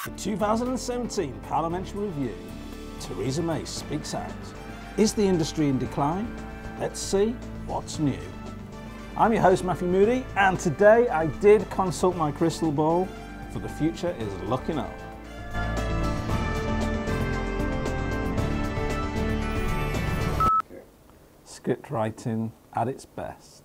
The 2017 Parliamentary Review. Theresa May speaks out. Is the industry in decline? Let's see what's new. I'm your host Matthew Moody, and today I did consult my crystal ball, for the future is looking up. Script writing at its best.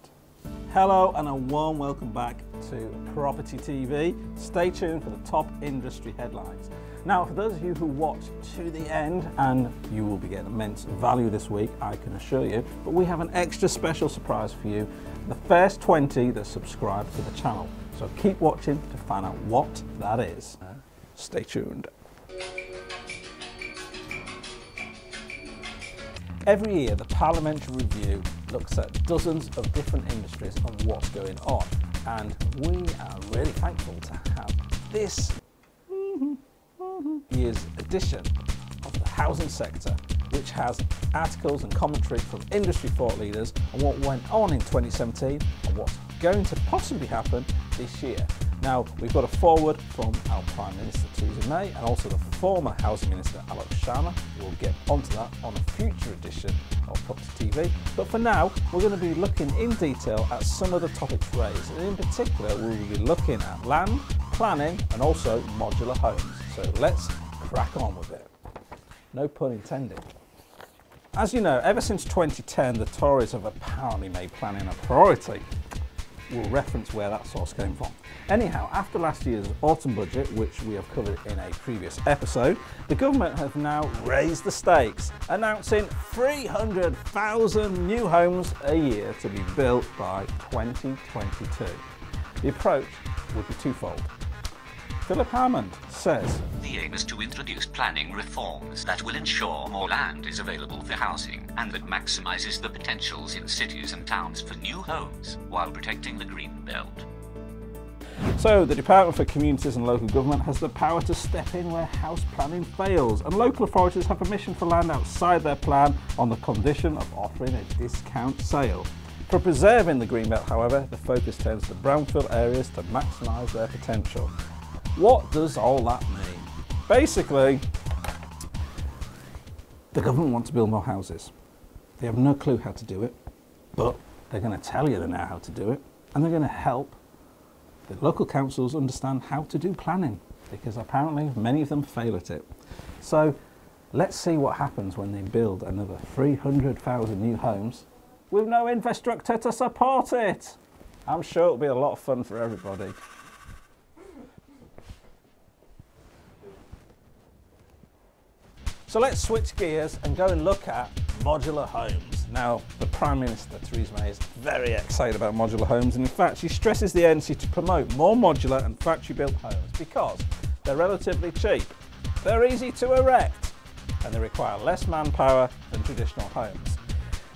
Hello and a warm welcome back to Property TV. Stay tuned for the top industry headlines. Now, for those of you who watch to the end, and you will be getting immense value this week, I can assure you, but we have an extra special surprise for you. The first 20 that subscribe to the channel. So keep watching to find out what that is. Stay tuned. Every year, the Parliamentary Review looks at dozens of different industries and what's going on. And we are really thankful to have this year's edition of the housing sector, which has articles and commentary from industry thought leaders on what went on in 2017 and what's going to possibly happen this year. Now, we've got a foreword from our Prime Minister Theresa May and also the former Housing Minister Alok Sharma. We'll get onto that on a future edition of Property TV. But for now, we're going to be looking in detail at some of the topics raised. And in particular, we will be looking at land, planning and also modular homes. So let's crack on with it. No pun intended. As you know, ever since 2010, the Tories have apparently made planning a priority. We'll reference where that source came from. Anyhow, after last year's autumn budget, which we have covered in a previous episode, the government have now raised the stakes, announcing 300,000 new homes a year to be built by 2022. The approach would be twofold. Philip Hammond says, the aim is to introduce planning reforms that will ensure more land is available for housing and that maximises the potentials in cities and towns for new homes while protecting the green belt. So the Department for Communities and Local Government has the power to step in where house planning fails, and local authorities have permission for land outside their plan on the condition of offering a discount sale. For preserving the green belt, however, the focus turns to brownfield areas to maximise their potential. What does all that mean? Basically, the government wants to build more houses. They have no clue how to do it, but they're going to tell you they know how to do it, and they're going to help the local councils understand how to do planning, because apparently many of them fail at it. So let's see what happens when they build another 300,000 new homes with no infrastructure to support it. I'm sure it'll be a lot of fun for everybody. So let's switch gears and go and look at modular homes. Now, the Prime Minister, Theresa May, is very excited about modular homes, and in fact, she stresses the urgency to promote more modular and factory-built homes because they're relatively cheap, they're easy to erect, and they require less manpower than traditional homes.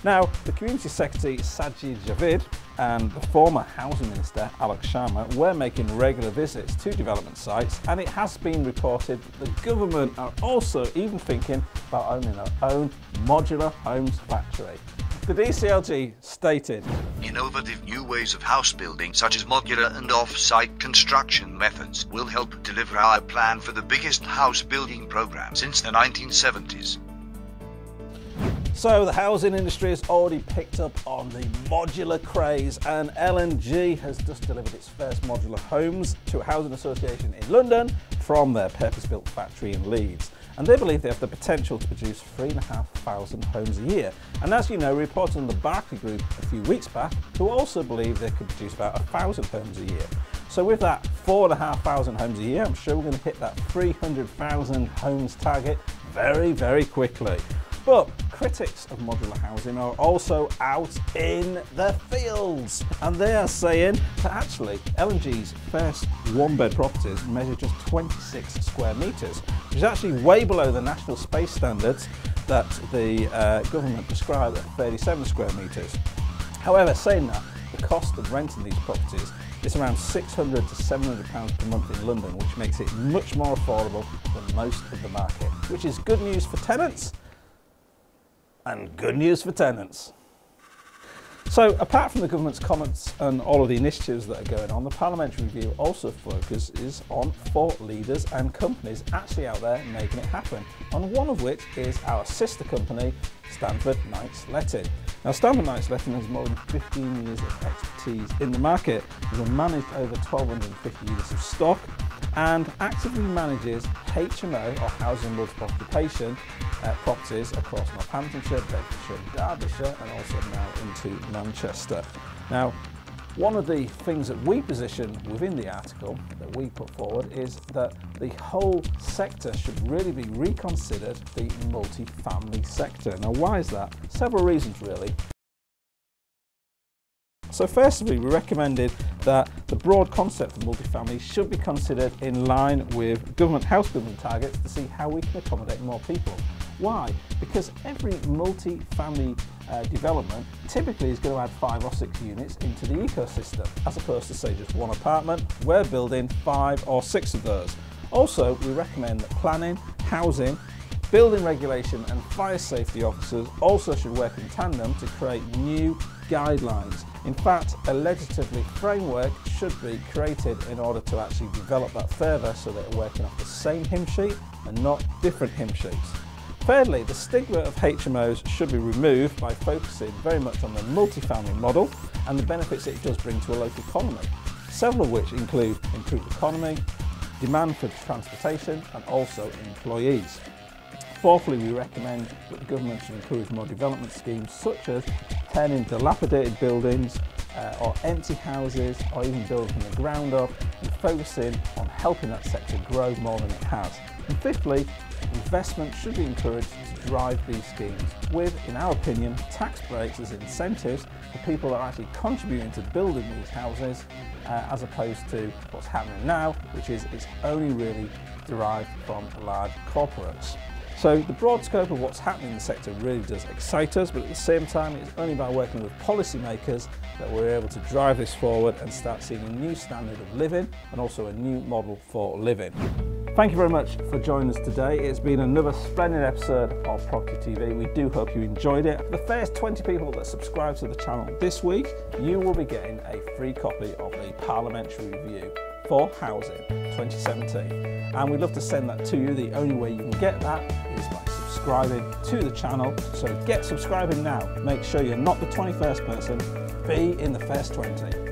Now, the Community Secretary, Sajid Javid, and the former Housing Minister, Alok Sharma, were making regular visits to development sites, and it has been reported that the government are also even thinking about owning their own modular homes factory. The DCLG stated, innovative new ways of house building such as modular and off-site construction methods will help deliver our plan for the biggest house building program since the 1970s. So the housing industry has already picked up on the modular craze, and L&G has just delivered its first modular homes to a housing association in London from their purpose-built factory in Leeds. And they believe they have the potential to produce 3,500 homes a year. And as you know, we reported on the Barclay Group a few weeks back, who also believe they could produce about 1,000 homes a year. So with that 4,500 homes a year, I'm sure we're going to hit that 300,000 homes target very, very quickly. But critics of modular housing are also out in the fields, and they are saying that actually L&G's first one-bed properties measure just 26 square metres, which is actually way below the national space standards that the government prescribe at 37 square metres. However, saying that, the cost of renting these properties is around £600 to £700 per month in London, which makes it much more affordable than most of the market, which is good news for tenants and good news for tenants. So apart from the government's comments and all of the initiatives that are going on, the Parliamentary Review also focuses on thought leaders and companies actually out there making it happen, and one of which is our sister company, Stanford Knights Letting. Now, Stanford Knights Letting has more than 15 years of expertise in the market. They've managed over 1,250 units of stock and actively manages HMO or housing multiple occupation properties across Northamptonshire, Bedfordshire, Derbyshire, and also now into Manchester. Now, one of the things that we position within the article that we put forward is that the whole sector should really be reconsidered, the multi-family sector. Now, why is that? Several reasons really. So firstly, we recommended that the broad concept of multifamily should be considered in line with government house building targets to see how we can accommodate more people. Why? Because every multi-family development typically is going to add 5 or 6 units into the ecosystem, as opposed to say just one apartment. We're building 5 or 6 of those. Also, we recommend that planning, housing, building regulation and fire safety officers also should work in tandem to create new guidelines. In fact, a legislative framework should be created in order to actually develop that further so that we're working off the same hymn sheet and not different hymn sheets. Thirdly, the stigma of HMOs should be removed by focusing very much on the multifamily model and the benefits it does bring to a local economy, several of which include improved economy, demand for transportation and also employees. Fourthly, we recommend that the government should encourage more development schemes such as turning dilapidated buildings or empty houses or even building from the ground up and focusing on helping that sector grow more than it has. And fifthly, investment should be encouraged to drive these schemes with, in our opinion, tax breaks as incentives for people that are actually contributing to building these houses as opposed to what's happening now, which is it's only really derived from large corporates. So the broad scope of what's happening in the sector really does excite us, but at the same time it's only by working with policymakers that we're able to drive this forward and start seeing a new standard of living and also a new model for living. Thank you very much for joining us today. It's been another splendid episode of Property TV. We do hope you enjoyed it. For the first 20 people that subscribe to the channel this week, you will be getting a free copy of the Parliamentary Review for Housing 2017. And we'd love to send that to you. The only way you can get that is by subscribing to the channel. So get subscribing now. Make sure you're not the 21st person, be in the first 20.